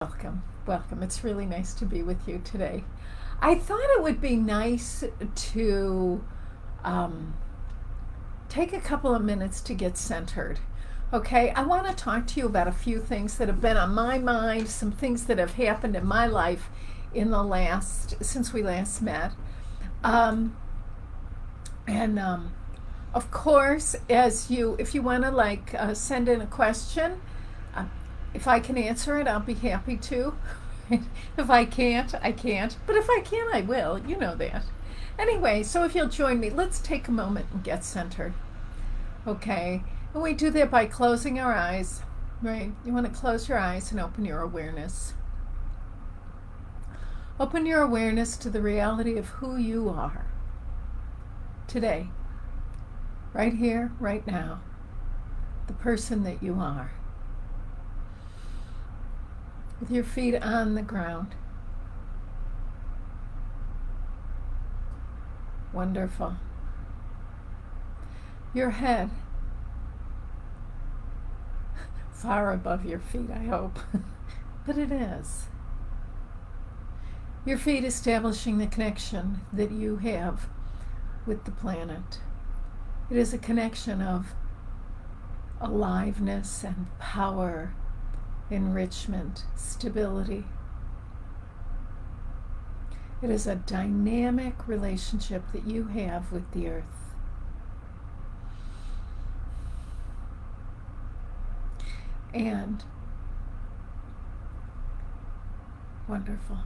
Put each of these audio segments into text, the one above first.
Welcome, welcome. It's really nice to be with you today. I thought it would be nice to take a couple of minutes to get centered. Okay, I want to talk to you about a few things that have been on my mind, some things that have happened in my life since we last met. And of course, if you want to send in a question, uh, if I can answer it, I'll be happy to. If I can't, I can't. But if I can, I will. You know that. Anyway, so if you'll join me, let's take a moment and get centered. Okay? And we do that by closing our eyes, right? You want to close your eyes and open your awareness. Open your awareness to the reality of who you are today, right here, right now, the person that you are. With your feet on the ground. Wonderful. Your head far above your feet, I hope. But it is. Your feet establishing the connection that you have with the planet. It is a connection of aliveness and power, enrichment, stability. It is a dynamic relationship that you have with the earth. And wonderful.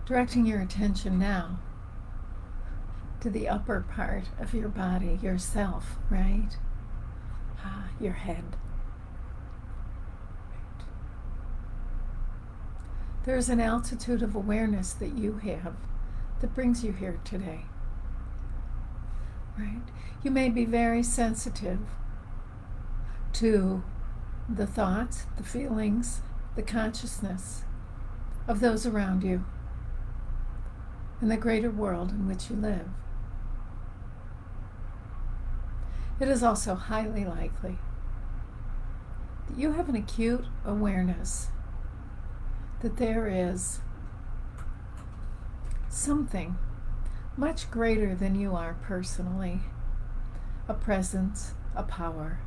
Directing your attention now to the upper part of your body, yourself, right? Your head. Right. There's an altitude of awareness that you have that brings you here today. Right? You may be very sensitive to the thoughts, the feelings, the consciousness of those around you and the greater world in which you live. It is also highly likely that you have an acute awareness that there is something much greater than you are personally, a presence, a power,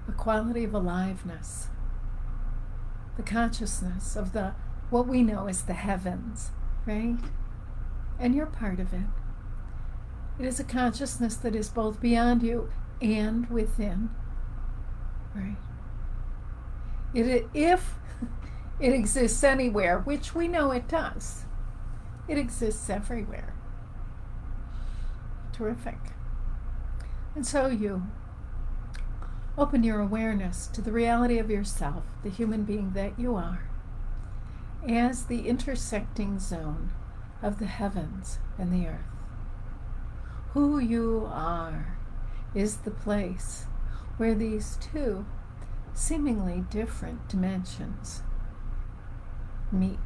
a quality of aliveness, the consciousness of what we know as the heavens, right? And you're part of it. It is a consciousness that is both beyond you and within, right? If it exists anywhere, which we know it does, it exists everywhere. Terrific. And so you open your awareness to the reality of yourself, the human being that you are, as the intersecting zone of the heavens and the earth. Who you are is the place where these two seemingly different dimensions meet.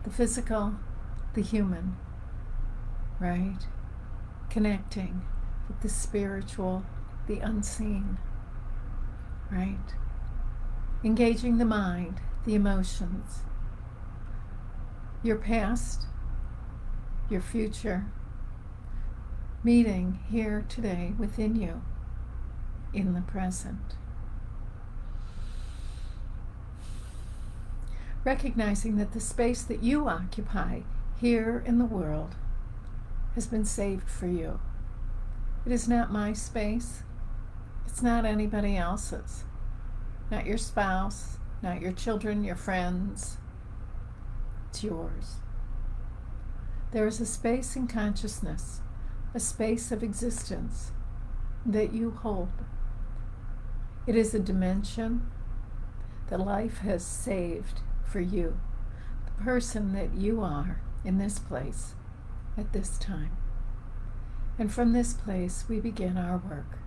The physical, the human, right? Connecting with the spiritual, the unseen, right? Engaging the mind, the emotions, your past, your future, meeting here today within you in the present. Recognizing that the space that you occupy here in the world has been saved for you. It is not my space. It's not anybody else's. Not your spouse, not your children, your friends. It's yours. There is a space in consciousness, a space of existence that you hold. It is a dimension that life has saved for you, the person that you are in this place at this time. And from this place we begin our work.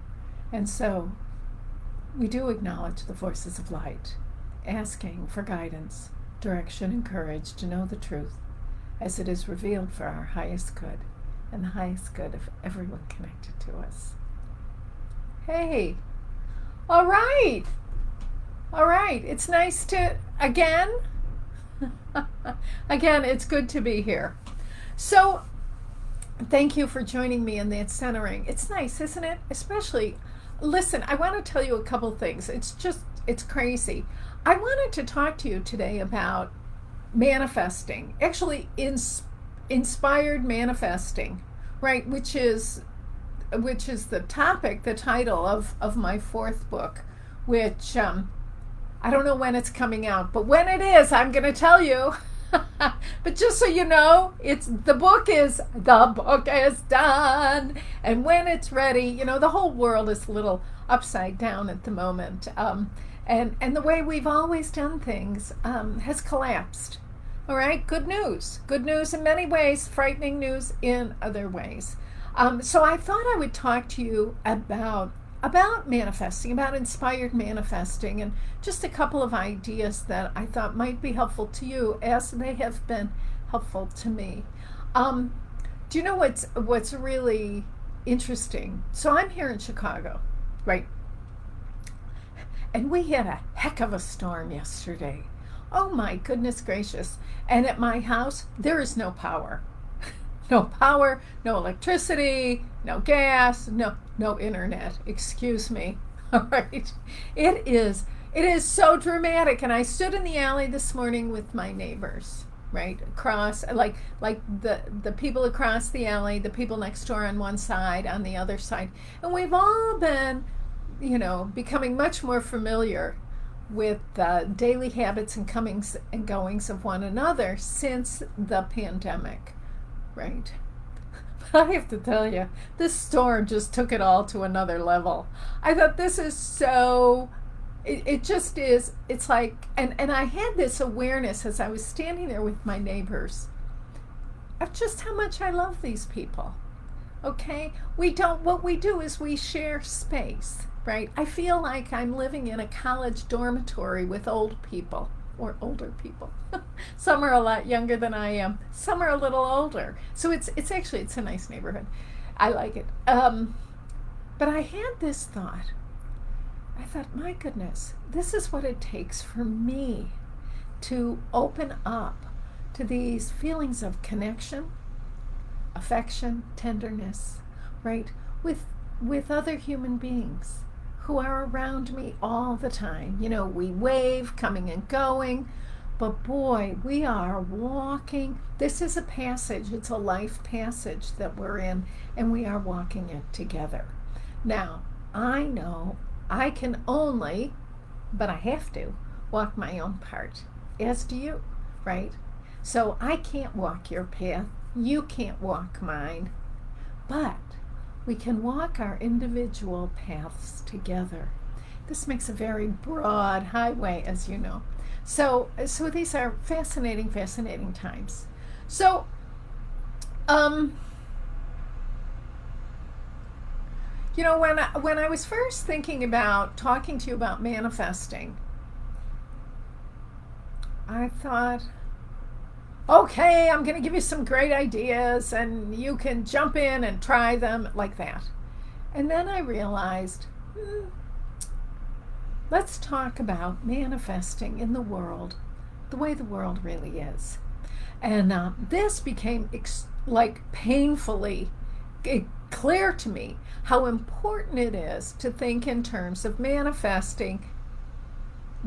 And so we do acknowledge the forces of light, asking for guidance, direction, and courage to know the truth as it is revealed for our highest good and the highest good of everyone connected to us. Hey, all right. All right. It's nice to, again, again, it's good to be here. So, thank you for joining me in that centering. It's nice, isn't it? Especially, listen, I want to tell you a couple things. It's crazy. I wanted to talk to you today about manifesting, actually, inspired manifesting, right? Which is the topic, the title of my fourth book, which I don't know when it's coming out, but when it is, I'm going to tell you. But just so you know, the book is done, and when it's ready, the whole world is a little upside down at the moment, and the way we've always done things has collapsed. All right, good news in many ways, frightening news in other ways. So I thought I would talk to you about manifesting, about inspired manifesting, and just a couple of ideas that I thought might be helpful to you as they have been helpful to me. Do you know what's really interesting? So I'm here in Chicago, right? And we had a heck of a storm yesterday. Oh my goodness gracious. And at my house, there is no power. No power, no electricity, no gas, no internet. Excuse me. All right. It is so dramatic. And I stood in the alley this morning with my neighbors, right? Across, like the people across the alley, the people next door on one side, on the other side. And we've all been, becoming much more familiar with daily habits and comings and goings of one another since the pandemic. Right. But I have to tell you, this storm just took it all to another level. I thought this is so, it just is, it's like, and I had this awareness as I was standing there with my neighbors of just how much I love these people. Okay? What we do is we share space, right? I feel like I'm living in a college dormitory with old people. Or older people. Some are a lot younger than I am. Some are a little older. So it's a nice neighborhood. I like it. But I had this thought. I thought, my goodness, this is what it takes for me to open up to these feelings of connection, affection, tenderness, right, with other human beings who are around me all the time. We wave, coming and going, but boy, we are walking. This is a passage, it's a life passage that we're in, and we are walking it together. Now, I know I can only, but I have to, walk my own part, as do you, right? So I can't walk your path, you can't walk mine, but we can walk our individual paths together. This makes a very broad highway, as you know. So these are fascinating times. So, when I was first thinking about talking to you about manifesting, I thought, okay, I'm going to give you some great ideas and you can jump in and try them like that. And then I realized, let's talk about manifesting in the world the way the world really is. And this became painfully clear to me how important it is to think in terms of manifesting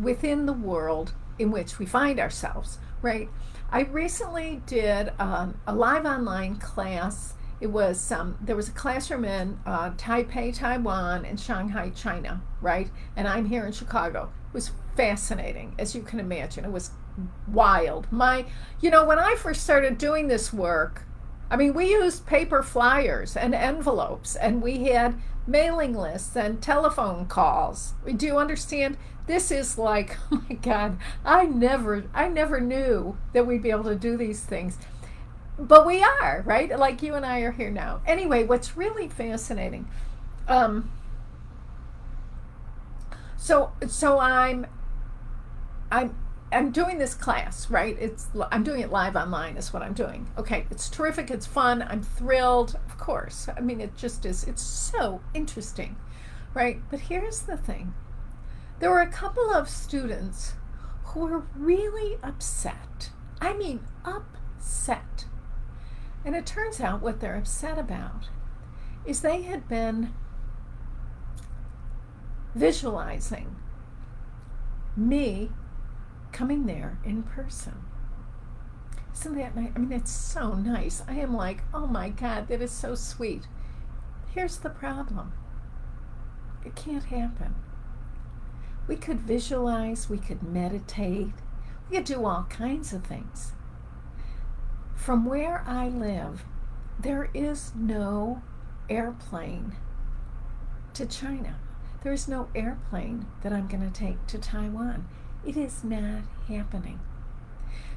within the world in which we find ourselves, right? I recently did a live online class. It was there was a classroom in Taipei, Taiwan, and Shanghai, China, right? And I'm here in Chicago. It was fascinating, as you can imagine. It was wild. When I first started doing this work, we used paper flyers and envelopes, and we had mailing lists and telephone calls. Do you understand? This is like, oh my God, I never knew that we'd be able to do these things. But we are, right? Like you and I are here now. Anyway, what's really fascinating, so I'm doing this class, right? I'm doing it live online is what I'm doing. Okay, it's terrific, it's fun, I'm thrilled, of course. It just is, it's so interesting, right? But here's the thing. there were a couple of students who were really upset. I mean, upset. And it turns out what they're upset about is they had been visualizing me coming there in person. Isn't that nice? I mean, it's so nice. I am like, oh my God, that is so sweet. Here's the problem. It can't happen. We could visualize, we could meditate, we could do all kinds of things. From where I live, there is no airplane to China. There is no airplane that I'm going to take to Taiwan. It is not happening.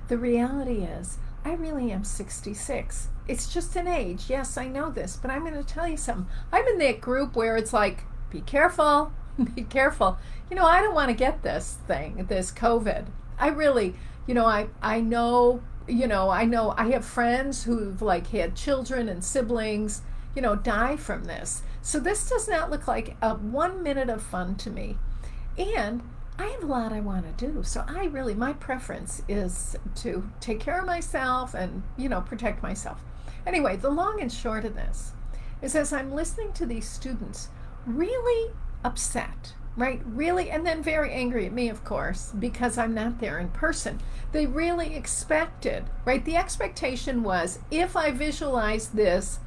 The reality is, I really am 66. It's just an age. Yes, I know this, but I'm going to tell you something. I'm in that group where it's like, be careful, be careful. I don't want to get this thing, this COVID. I really, I know, I have friends who've like had children and siblings, die from this. So this does not look like a 1 minute of fun to me. And I have a lot I want to do. So my preference is to take care of myself and, protect myself. Anyway, the long and short of this is as I'm listening to these students really upset, right? Really, and then very angry at me, of course, because I'm not there in person. They really expected, right? The expectation was if I visualize this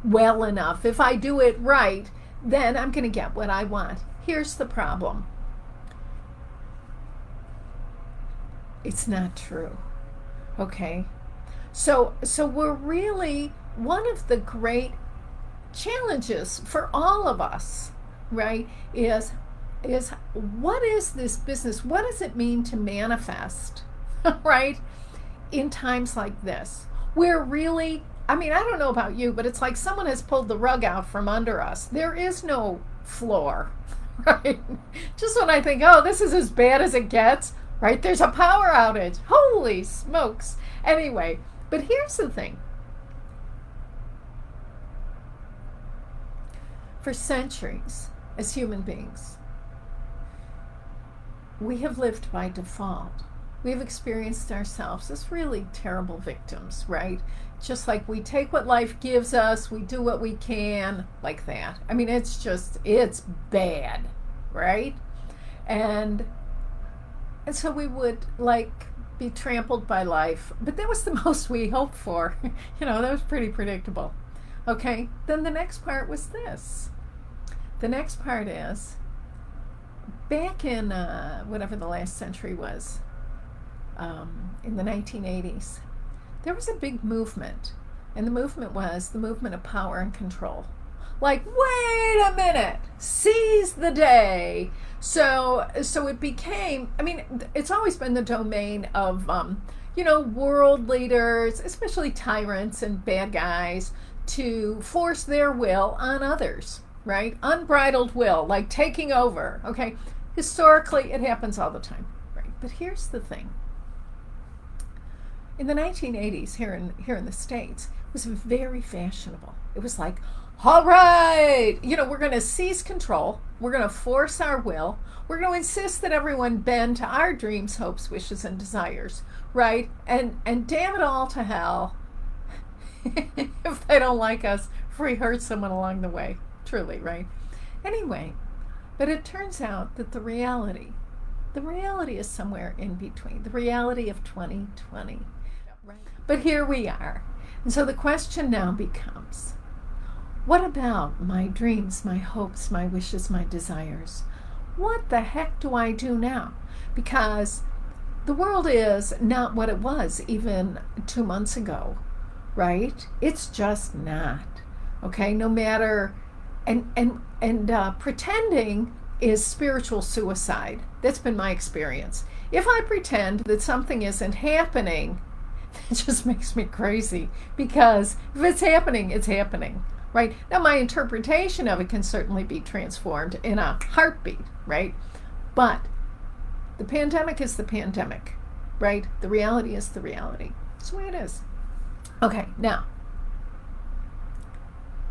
well enough, if I do it right, then I'm going to get what I want. Here's the problem. It's not true. Okay? So we're really, one of the great challenges for all of us, right, is what is this business? What does it mean to manifest, right, in times like this? We're really, I don't know about you, but it's like someone has pulled the rug out from under us. There is no floor, right? Just when I think, oh, this is as bad as it gets, right? There's a power outage. Holy smokes. Anyway, but here's the thing. For centuries, as human beings, we have lived by default. We've experienced ourselves as really terrible victims, right? Just like we take what life gives us, we do what we can, like that. It's bad, right? And so we would be trampled by life, but that was the most we hoped for. That was pretty predictable. Okay, then the next part was this. The next part is, back in whatever the last century was, in the 1980s, there was a big movement, and the movement was the movement of power and control. Like, wait a minute, seize the day. So it became, it's always been the domain of, world leaders, especially tyrants and bad guys, to force their will on others, right? Unbridled will, like taking over, okay? Historically, it happens all the time, right? But here's the thing. In the 1980s, here in the States, it was very fashionable. It was like, all right, we're going to seize control. We're going to force our will. We're going to insist that everyone bend to our dreams, hopes, wishes, and desires, right? And damn it all to hell if they don't like us, if we hurt someone along the way. Truly, right? Anyway, but it turns out that the reality is somewhere in between. The reality of 2020. Right. But here we are. And so the question now becomes, what about my dreams, my hopes, my wishes, my desires? What the heck do I do now? Because the world is not what it was even 2 months ago, right? It's just not. Okay, no matter, and pretending is spiritual suicide. That's been my experience. If I pretend that something isn't happening, it just makes me crazy, because if it's happening, it's happening, right? Now, my interpretation of it can certainly be transformed in a heartbeat, right? But the pandemic is the pandemic, right? The reality is the reality. That's the way it is. Okay, now,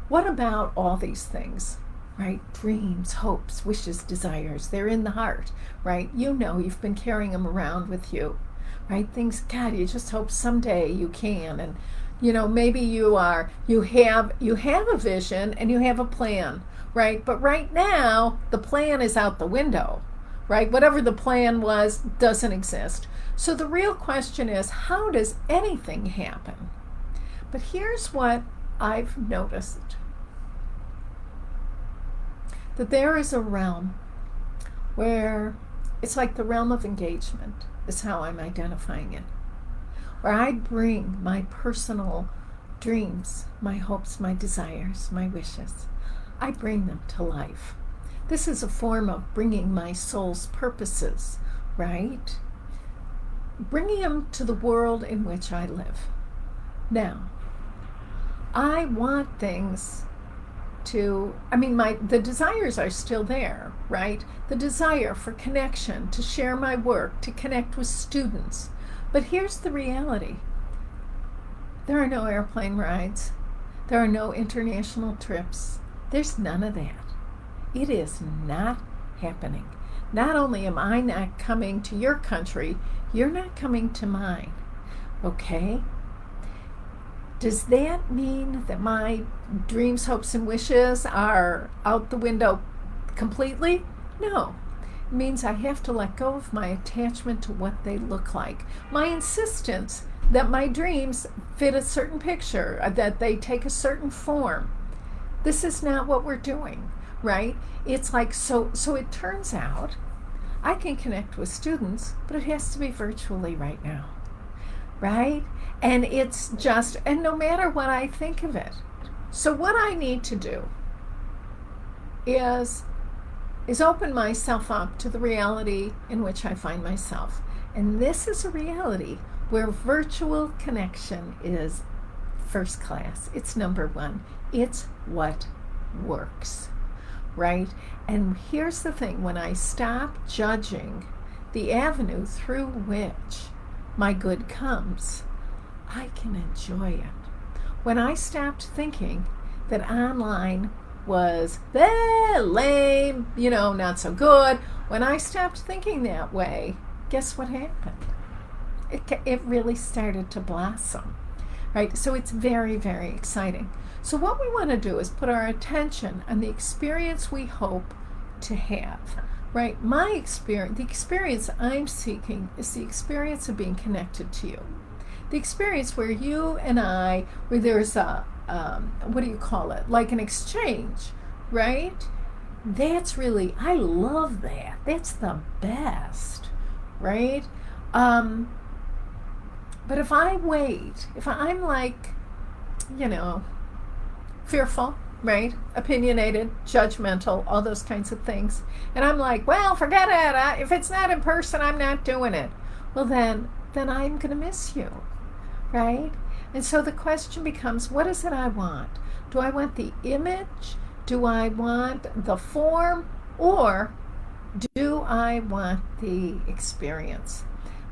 what about all these things? right? Dreams, hopes, wishes, desires. They're in the heart, right? You know, you've been carrying them around with you, right? Things, God, you just hope someday you can. And, you know, maybe you have a vision and you have a plan, right? But right now, the plan is out the window, right? Whatever the plan was doesn't exist. So the real question is, how does anything happen? But here's what I've noticed. That there is a realm where it's like the realm of engagement is how I'm identifying it. Where I bring my personal dreams, my hopes, my desires, my wishes. I bring them to life. This is a form of bringing my soul's purposes, right? Bringing them to the world in which I live. Now, I want things the desires are still there, right? The desire for connection, to share my work, to connect with students. But here's the reality. There are no airplane rides. There are no international trips. There's none of that. It is not happening. Not only am I not coming to your country, you're not coming to mine. Okay? Does that mean that my dreams, hopes, and wishes are out the window completely? No. It means I have to let go of my attachment to what they look like. My insistence that my dreams fit a certain picture, that they take a certain form. This is not what we're doing, right? It's like, so it turns out I can connect with students, but it has to be virtually right now, right? And it's just, and no matter what I think of it. So what I need to do is open myself up to the reality in which I find myself. And this is a reality where virtual connection is first class. It's number one. It's what works, right? And here's the thing, when I stop judging the avenue through which my good comes, I can enjoy it. When I stopped thinking that online was lame, not so good, when I stopped thinking that way, guess what happened? It really started to blossom, right? So it's very, very exciting. So what we want to do is put our attention on the experience we hope to have, right? The experience I'm seeking is the experience of being connected to you. The experience where you and I, where there's a, what do you call it? Like an exchange, right? That's really, I love that. That's the best, right? But if I wait, if I'm like, fearful, right? Opinionated, judgmental, all those kinds of things. And I'm like, well, forget it. If it's not in person, I'm not doing it. Well, then I'm going to miss you, right? And so the question becomes, what is it I want? Do I want the image? Do I want the form? Or do I want the experience?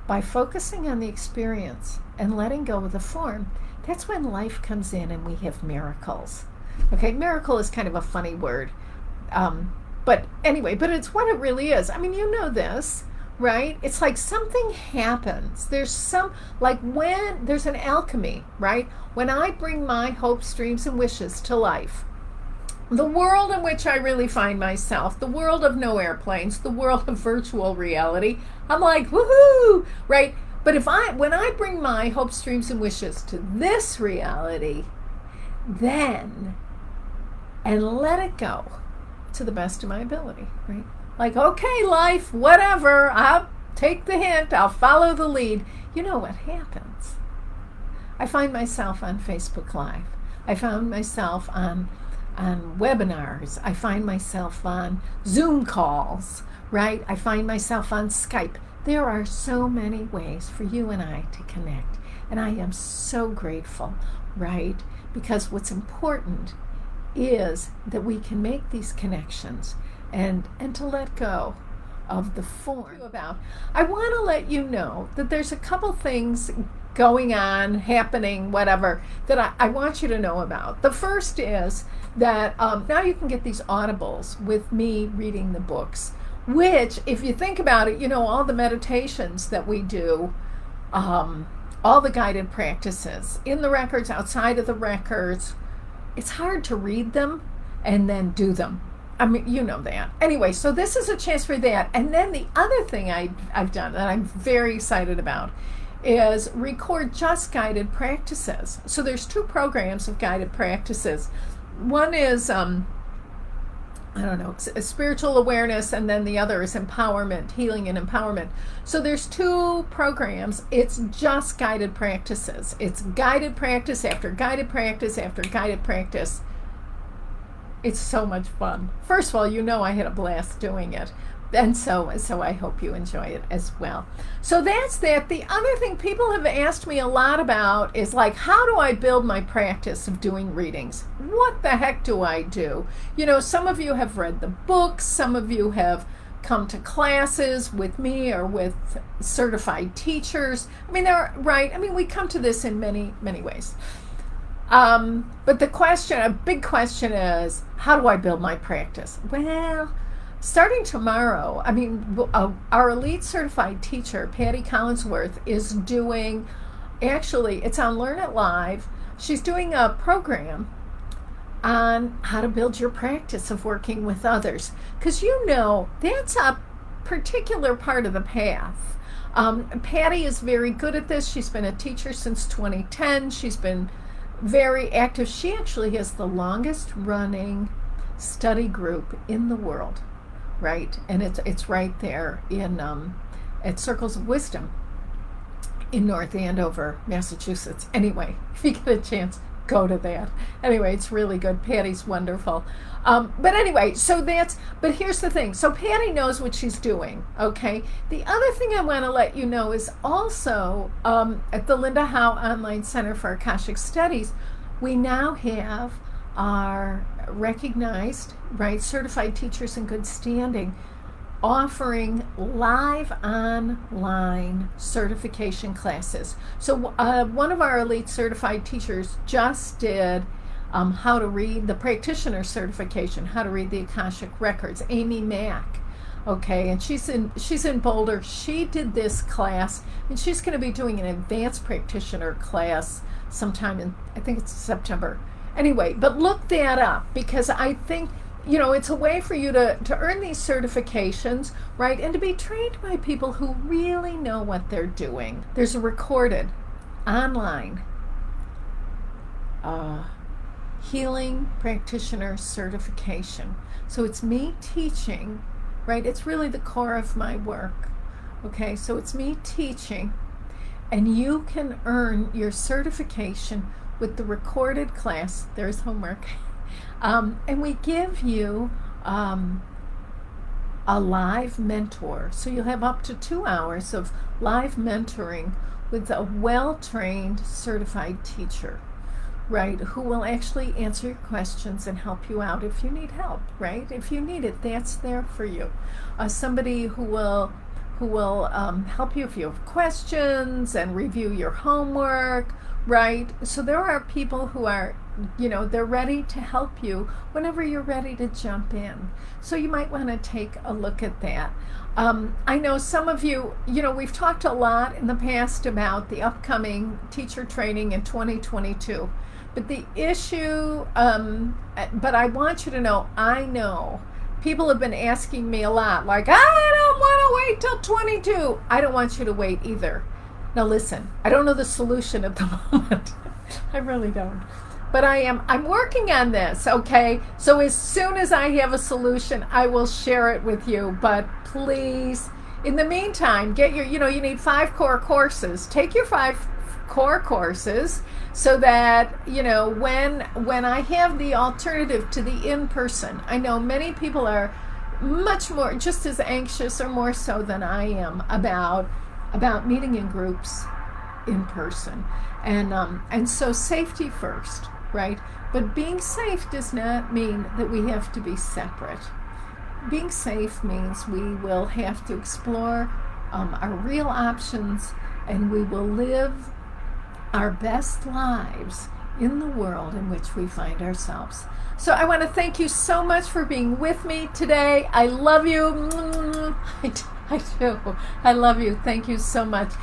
By focusing on the experience and letting go of the form, that's when life comes in and we have miracles. Okay, miracle is kind of a funny word. But anyway, but it's what it really is. I mean, you know this, right? It's like something happens. There's when there's an alchemy, right? When I bring my hopes, dreams, and wishes to life, the world in which I really find myself, the world of no airplanes, the world of virtual reality, I'm like, woohoo, right? But when I bring my hopes, dreams, and wishes to this reality, then, and let it go to the best of my ability, right? Like, okay, life, whatever, I'll take the hint, I'll follow the lead. You know what happens? I find myself on Facebook Live. I found myself on webinars. I find myself on Zoom calls, right? I find myself on Skype. There are so many ways for you and I to connect. And I am so grateful, right? Because what's important is that we can make these connections and to let go of the form. I want to let you know that there's a couple things going on, happening, whatever, that I want you to know about. The first is that now you can get these audibles with me reading the books, which, if you think about it, all the meditations that we do, all the guided practices, in the records, outside of the records, it's hard to read them and then do them. I mean, you know that. Anyway, so this is a chance for that. And then the other thing I've done that I'm very excited about is record just guided practices. So there's 2 programs of guided practices. One is, spiritual awareness, and then the other is empowerment, healing and empowerment. So there's 2 programs. It's just guided practices. It's guided practice after guided practice after guided practice. It's so much fun. First of all, I had a blast doing it. And so I hope you enjoy it as well. So that's that. The other thing people have asked me a lot about is how do I build my practice of doing readings? What the heck do I do? Some of you have read the books. Some of you have come to classes with me or with certified teachers. We come to this in many, many ways. But a big question is, how do I build my practice? Well, starting tomorrow, our elite certified teacher, Patty Collinsworth, is doing, it's on Learn It Live. She's doing a program on how to build your practice of working with others. Because that's a particular part of the path. Patty is very good at this. She's been a teacher since 2010. She's been very active. She actually has the longest running study group in the world, right? And it's right there in at Circles of Wisdom in North Andover, Massachusetts. Anyway, if you get a chance, go to that. Anyway, it's really good. Patty's wonderful. But here's the thing. So Patty knows what she's doing, okay? The other thing I want to let you know is also at the Linda Howe Online Center for Akashic Studies, we now have our recognized, certified teachers in good standing offering live online certification classes. So one of our elite certified teachers just did how to read the practitioner certification, how to read the Akashic records, Amy Mack. Okay, and she's in Boulder. She did this class, and she's going to be doing an advanced practitioner class sometime in, I think it's September. Anyway, but look that up, because I think it's a way for you to earn these certifications, right? And to be trained by people who really know what they're doing. There's a recorded online healing practitioner certification. So it's me teaching, right? It's really the core of my work. Okay, so it's me teaching, and you can earn your certification with the recorded class. There's homework. And we give you a live mentor. So you'll have up to 2 hours of live mentoring with a well-trained certified teacher, right, who will actually answer your questions and help you out if you need help, right? If you need it, that's there for you. Somebody who will help you if you have questions and review your homework, right? So there are people who are, they're ready to help you whenever you're ready to jump in. So you might want to take a look at that. I know some of you, we've talked a lot in the past about the upcoming teacher training in 2022. But the issue, but I want you to know, I know people have been asking me a lot, I don't want to wait till 22. I don't want you to wait either. Now listen, I don't know the solution at the moment. I really don't. But I'm working on this, okay? So as soon as I have a solution, I will share it with you. But please, in the meantime, get your, you need 5 core courses. Take your 5 core courses so that, when I have the alternative to the in-person, I know many people are much more, just as anxious or more so than I am about meeting in groups in person. And so safety first, right? But being safe does not mean that we have to be separate. Being safe means we will have to explore our real options, and we will live our best lives in the world in which we find ourselves. So I want to thank you so much for being with me today. I love you. I do. I love you. Thank you so much.